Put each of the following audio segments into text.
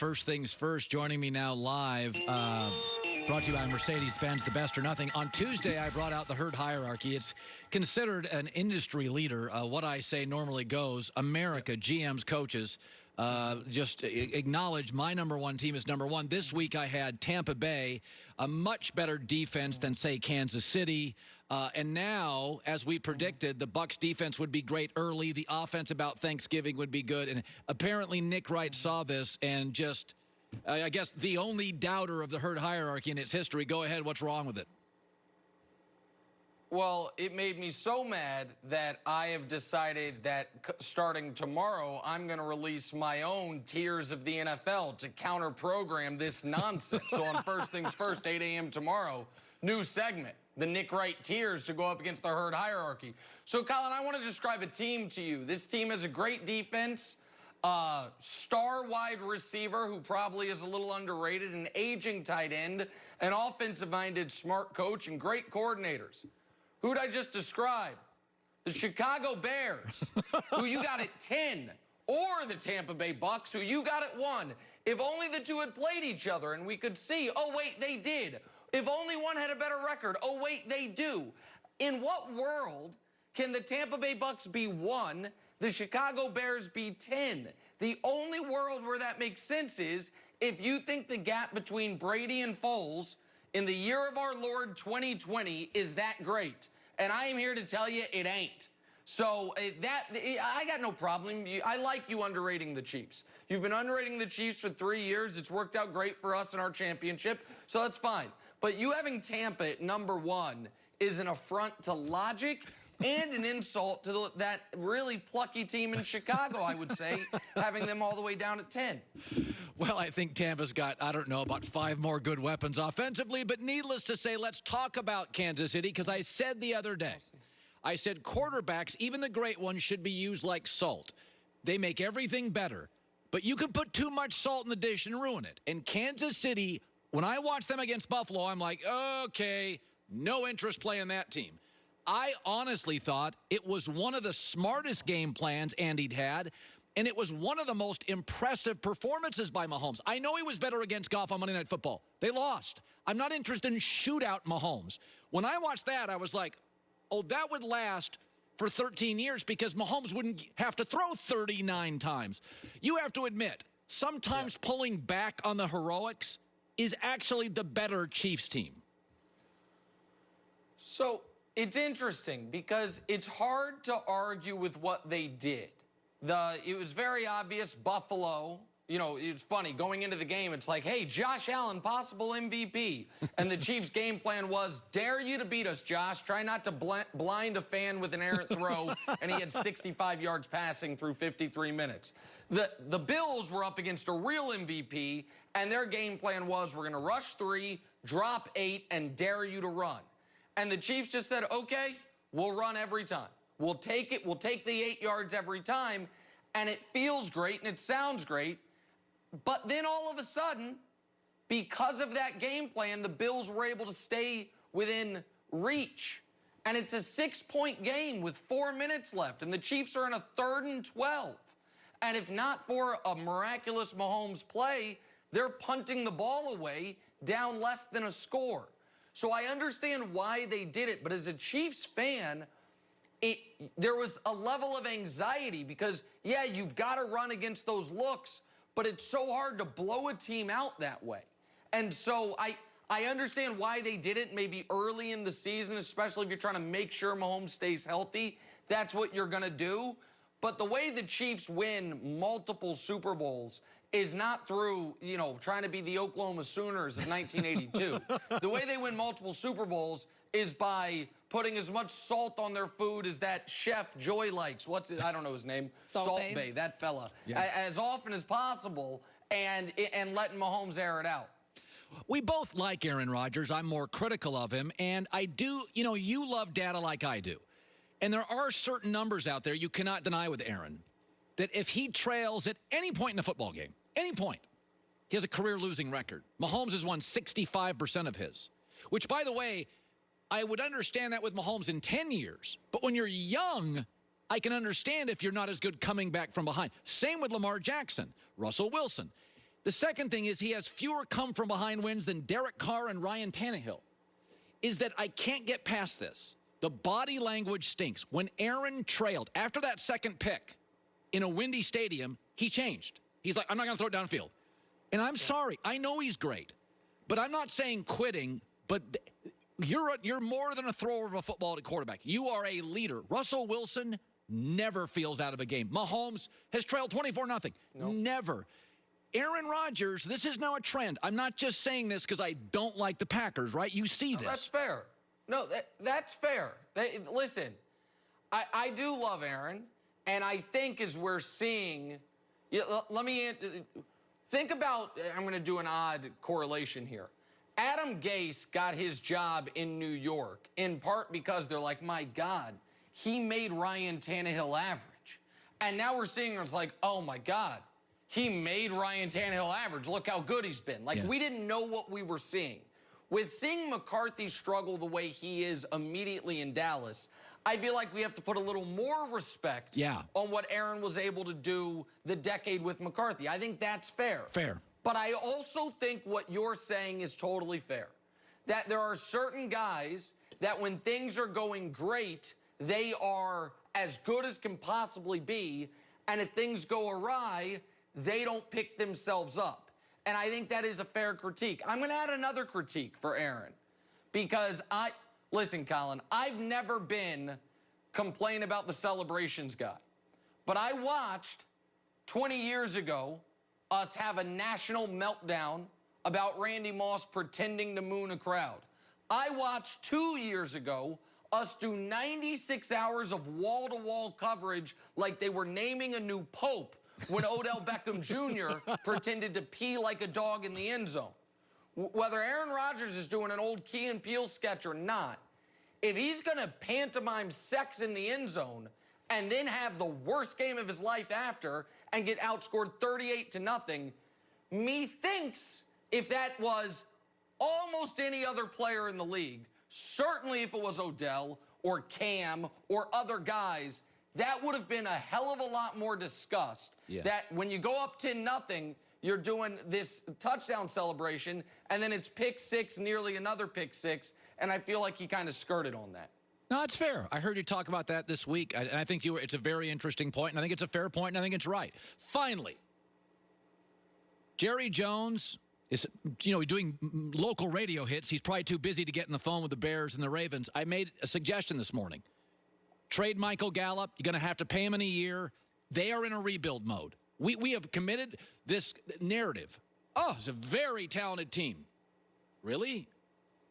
First things first, joining me now live, brought to you by Mercedes-Benz, the best or nothing. On Tuesday, I brought out the herd hierarchy. It's considered an industry leader. What I say normally goes. America, GM's coaches, just acknowledge my number one team is number one. This week I had Tampa Bay, a much better defense than, say, Kansas City. And now, as we predicted, the Bucs defense would be great early. The offense about Thanksgiving would be good. And apparently Nick Wright saw this and just, I guess, the only doubter of the herd hierarchy in its history. Go ahead. What's wrong with it? Well, it made me so mad that I have decided that starting tomorrow, I'm going to release my own tiers of the NFL to counter-program this nonsense. So on First Things First, 8 a.m. tomorrow, new segment, the Nick Wright tiers to go up against the herd hierarchy. So, Colin, I want to describe a team to you. This team has a great defense, star wide receiver who probably is a little underrated, an aging tight end, an offensive-minded smart coach, and great coordinators. Who'd I just describe? The Chicago Bears, who you got at 10, or the Tampa Bay Bucs, who you got at 1. If only the two had played each other and we could see, oh, wait, they did. If only one had a better record, oh, wait, they do. In what world can the Tampa Bay Bucs be 1, the Chicago Bears be 10? The only world where that makes sense is if you think the gap between Brady and Foles in the year of our Lord 2020 is that great. And I am here to tell you it ain't. So I got no problem. I like you underrating the Chiefs. You've been underrating the Chiefs for 3 years. It's worked out great for us in our championship, so that's fine. But you having Tampa at number 1 is an affront to logic and an insult to that really plucky team in Chicago, I would say, having them all the way down at 10. Well, I think Tampa's got, I don't know, about 5 more good weapons offensively. But needless to say, let's talk about Kansas City, because I said the other day, I said quarterbacks, even the great ones, should be used like salt. They make everything better. But you can put too much salt in the dish and ruin it. And Kansas City, when I watch them against Buffalo, I'm like, okay, no interest playing that team. I honestly thought it was one of the smartest game plans Andy'd had, and it was one of the most impressive performances by Mahomes. I know he was better against Goff on Monday Night Football. They lost. I'm not interested in shootout Mahomes. When I watched that, I was like, oh, that would last for 13 years because Mahomes wouldn't have to throw 39 times. You have to admit, sometimes pulling back on the heroics is actually the better Chiefs team. So it's interesting because it's hard to argue with what they did. It was very obvious, Buffalo, you know, it's funny, going into the game, it's like, hey, Josh Allen, possible MVP. And the Chiefs' game plan was, dare you to beat us, Josh. Try not to blind a fan with an errant throw. And he had 65 yards passing through 53 minutes. The Bills were up against a real MVP, and their game plan was, we're going to rush 3, drop 8, and dare you to run. And the Chiefs just said, okay, we'll run every time. We'll take it. We'll take the 8 yards every time. And it feels great and it sounds great. But then all of a sudden, because of that game plan, the Bills were able to stay within reach. And it's a 6-point game with 4 minutes left. And the Chiefs are in a 3rd and 12. And if not for a miraculous Mahomes play, they're punting the ball away down less than a score. So I understand why they did it, but as a Chiefs fan, there was a level of anxiety because, yeah, you've got to run against those looks, but it's so hard to blow a team out that way. And so I understand why they did it maybe early in the season, especially if you're trying to make sure Mahomes stays healthy. That's what you're going to do. But the way the Chiefs win multiple Super Bowls is not through, you know, trying to be the Oklahoma Sooners of 1982. The way they win multiple Super Bowls is by putting as much salt on their food as that chef Joy likes. What's it? I don't know his name. Salt Bay, that fella. Yeah. As often as possible and letting Mahomes air it out. We both like Aaron Rodgers. I'm more critical of him. And I do, you know, you love data like I do. And there are certain numbers out there you cannot deny with Aaron, that if he trails at any point in a football game, any point, he has a career-losing record. Mahomes has won 65% of his, which, by the way, I would understand that with Mahomes in 10 years. But when you're young, I can understand if you're not as good coming back from behind. Same with Lamar Jackson, Russell Wilson. The second thing is he has fewer come-from-behind wins than Derek Carr and Ryan Tannehill. Is that I can't get past this. The body language stinks. When Aaron trailed, after that second pick in a windy stadium, he changed. He's like, I'm not going to throw it downfield. And I'm sorry. I know he's great. But I'm not saying quitting, but you're more than a thrower of a football at quarterback. You are a leader. Russell Wilson never feels out of a game. Mahomes has trailed 24-0. Nope. Never. Aaron Rodgers, this is now a trend. I'm not just saying this because I don't like the Packers, right? You see this. That's fair. No, that's fair. Listen, I do love Aaron, and I think as we're seeing, let me think about, I'm going to do an odd correlation here. Adam Gase got his job in New York in part because they're like, my God, he made Ryan Tannehill average. And now we're seeing it's like, oh my God, he made Ryan Tannehill average. Look how good he's been. Like, we didn't know what we were seeing. With seeing McCarthy struggle the way he is immediately in Dallas, I feel like we have to put a little more respect on what Aaron was able to do the decade with McCarthy. I think that's fair. Fair. But I also think what you're saying is totally fair. That there are certain guys that when things are going great, they are as good as can possibly be. And if things go awry, they don't pick themselves up. And I think that is a fair critique. I'm going to add another critique for Aaron. Because listen, Colin, I've never been complain about the celebrations guy. But I watched 20 years ago us have a national meltdown about Randy Moss pretending to moon a crowd. I watched 2 years ago us do 96 hours of wall-to-wall coverage like they were naming a new pope when Odell Beckham Jr. pretended to pee like a dog in the end zone. Whether Aaron Rodgers is doing an old Key and Peele sketch or not, if he's going to pantomime sex in the end zone and then have the worst game of his life after and get outscored 38-0, methinks if that was almost any other player in the league, certainly if it was Odell or Cam or other guys, that would have been a hell of a lot more discussed. That when you go up 10-0, you're doing this touchdown celebration, and then it's pick six, nearly another pick six, and I feel like he kind of skirted on that. No, it's fair. I heard you talk about that this week, and I think it's a very interesting point, and I think it's a fair point, and I think it's right. Finally, Jerry Jones is, doing local radio hits. He's probably too busy to get in the phone with the Bears and the Ravens. I made a suggestion this morning. Trade Michael Gallup. You're going to have to pay him in a year. They are in a rebuild mode. We have committed this narrative. Oh, it's a very talented team. Really?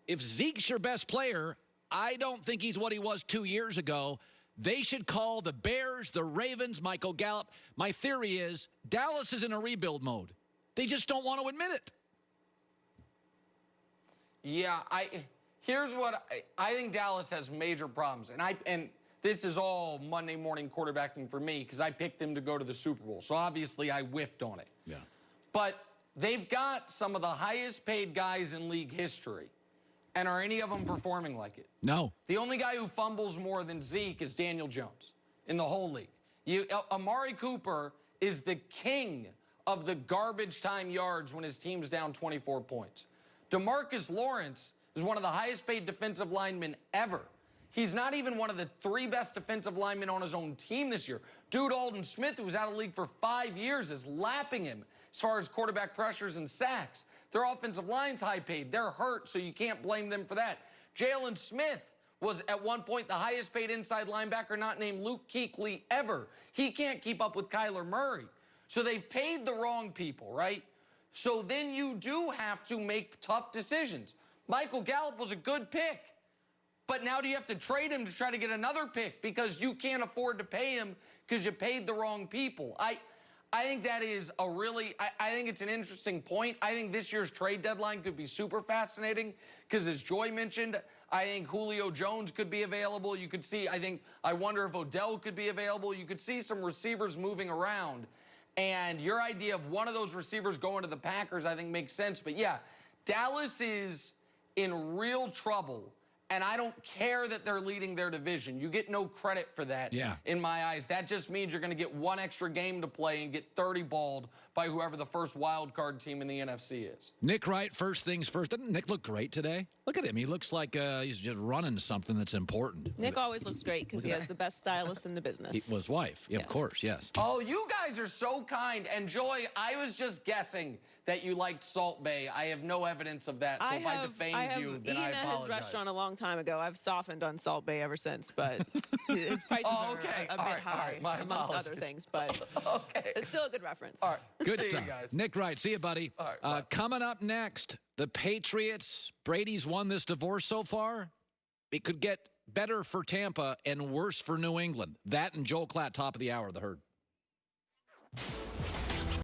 If Zeke's your best player, I don't think he's what he was 2 years ago. They should call the Bears, the Ravens, Michael Gallup. My theory is Dallas is in a rebuild mode. They just don't want to admit it. Yeah, here's what I think Dallas has major problems. And this is all Monday morning quarterbacking for me because I picked them to go to the Super Bowl. So obviously I whiffed on it. Yeah. But they've got some of the highest paid guys in league history. And are any of them performing like it? No. The only guy who fumbles more than Zeke is Daniel Jones in the whole league. Amari Cooper is the king of the garbage time yards when his team's down 24 points. DeMarcus Lawrence is one of the highest paid defensive linemen ever. He's not even one of the 3 best defensive linemen on his own team this year. Dude, Aldon Smith, who was out of the league for 5 years, is lapping him as far as quarterback pressures and sacks. Their offensive line's high paid. They're hurt, so you can't blame them for that. Jalen Smith was at one point the highest paid inside linebacker not named Luke Kuechly ever. He can't keep up with Kyler Murray. So they've paid the wrong people, right? So then you do have to make tough decisions. Michael Gallup was a good pick. But now do you have to trade him to try to get another pick because you can't afford to pay him because you paid the wrong people? I think that is a really, I think it's an interesting point. I think this year's trade deadline could be super fascinating because as Joy mentioned, I think Julio Jones could be available. You could see, I wonder if Odell could be available. You could see some receivers moving around. And your idea of one of those receivers going to the Packers, I think makes sense. But yeah, Dallas is in real trouble. And I don't care that they're leading their division. You get no credit for that in my eyes. That just means you're going to get one extra game to play and get 30 balled by whoever the first wild card team in the NFC is. Nick Wright, first things first. Doesn't Nick look great today? Look at him. He looks like he's just running something that's important. Nick always looks great because he has the best stylist in the business. His wife. Yeah, Yes. Of course, yes. Oh, you guys are so kind. And Joy, I was just guessing that you liked Salt Bay. I have no evidence of that. So if I defamed you, then I eaten at his apologize. restaurant a long time ago. I've softened on Salt Bay ever since, but his prices Oh, are okay. a All bit right, all high, right. My amongst apologies. other things. But Okay. it's still a good reference. All right. Good See stuff. you guys. Nick Wright, see you, buddy. All right, bye. Coming up next, the Patriots. Brady's won this divorce so far. It could get better for Tampa and worse for New England. That and Joel Klatt, top of the hour, The Herd.